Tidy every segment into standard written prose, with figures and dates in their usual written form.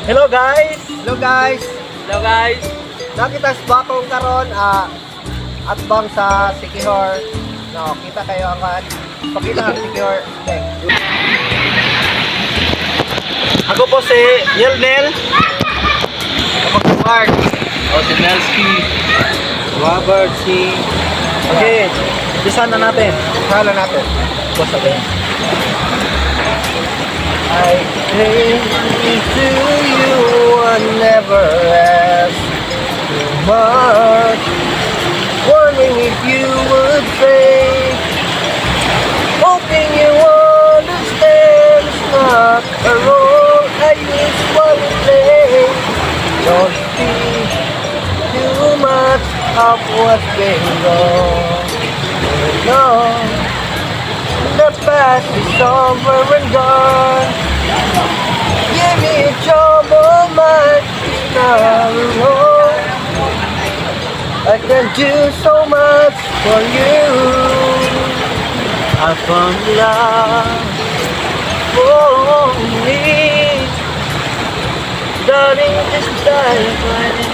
Hello guys! Hello guys! Hello guys! Nakita sa bakong karon at bang sa Sikihor. No, kita kayo ang pakita ang Sikihor. Okay. Ako po si Yelnel. Ako si Mark. O si Nelski. Robert si... Okay, isa na natin. Hala natin. Boss natin. I came to you and never asked too much. Wondering if you would say, hoping you understand it's not a role I usually play. Don't think too much of what's been gone. No, the past is over and gone. Give me a trouble, mind is not alone. I can do so much for you. I found love for me. Darling, just dive right in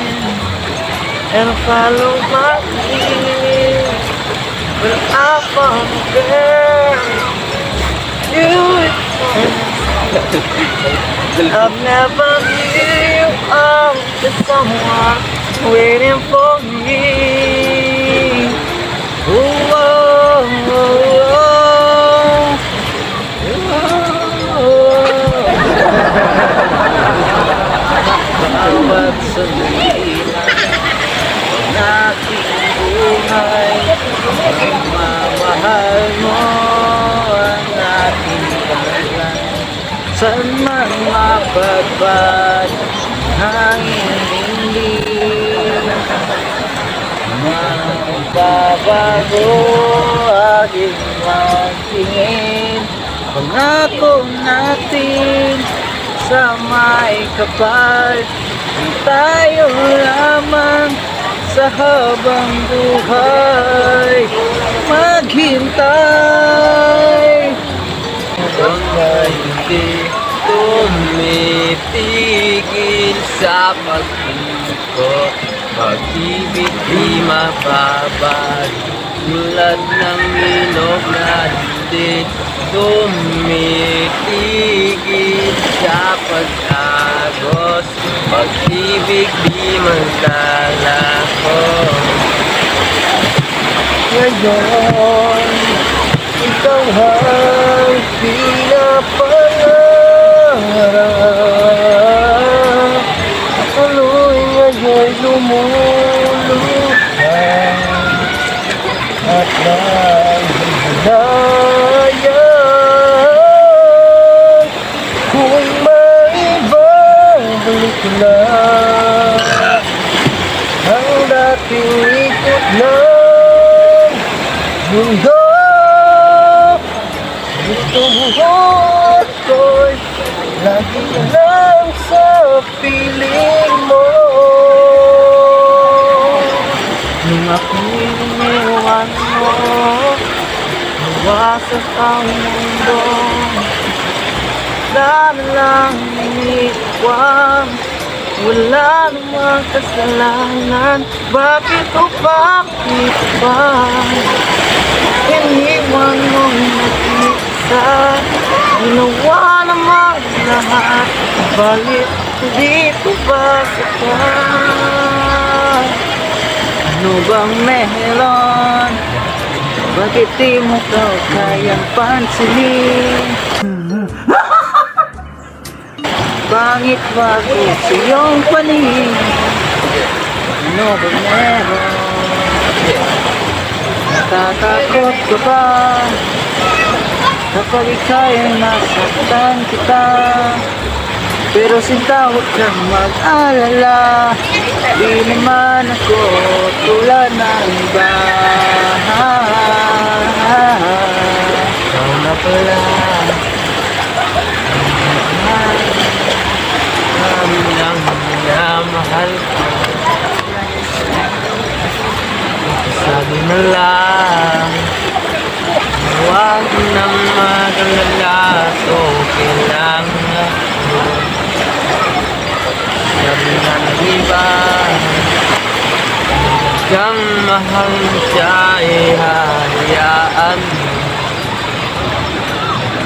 and follow my lead. When I found a girl, beautiful. I've never knew you are just someone waiting for me. Oh, oh, oh, oh. Bawat sandali ng aking buhay, mamahal mo ang ating kalan. Saan man mapagpad hangin hindi magbabago aking magtingin. Pangako natin sa may kapal, tayo lamang sa habang buhay maghintay. Kung hindi tumitigil sa pag-ikot, pag-ibig di mababad, tulad ng ilog na hindi tumitigil sa pag-agos, pag-ibig di maglalako. Ngayon, ikaw ang pinapangarap, tuloy ngayon lumuluhan at nanghihilayan. Kung maibabalik ko lang ang dating ikot ng mundo, gusto mo ako'y lagi lang sa piling mo. Nung ako'y iniwan mo, nawasak ang mundo, dami lang iniwan, wala namang kasalanan. Bakit o bakit ba iniwan mong nag-isa? Ginawa naman lahat, balit dito ba sapat? Ano bang meron? Bakit di mo daw kayang pansinin? Bangit bago sa iyong panin? Ano bang meron? Natatakot ka ba kapag ika'y nasaktan kita? Pero sinta, huwag kang mag-alala, di naman ako tulad ng iba. Ikaw na pala kami lang minamahal ko. Sabi na lang, huwag na mag-alala, okay lang ako. mahal mo siya ay hahayaan mo.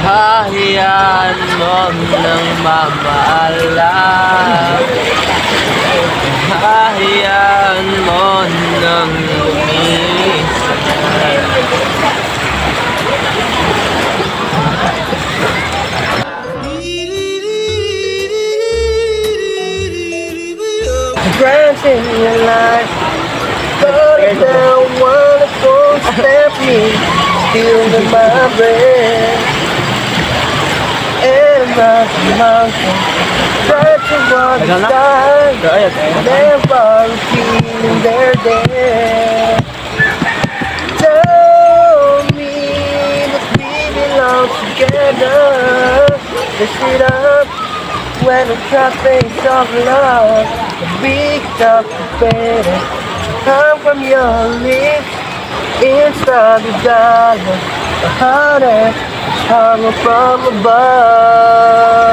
Hahayaan mo ng mamaalam. Hahayaan mo ng friends in your life, but the one that won't step me, still in my breath. And my mountain, try to walk the side, never feeling their death. Tell me that we belong together. Let's sit up when the traffic's of love. The big top is better. Come from your lips inside the dollar. The hottest is hung from above.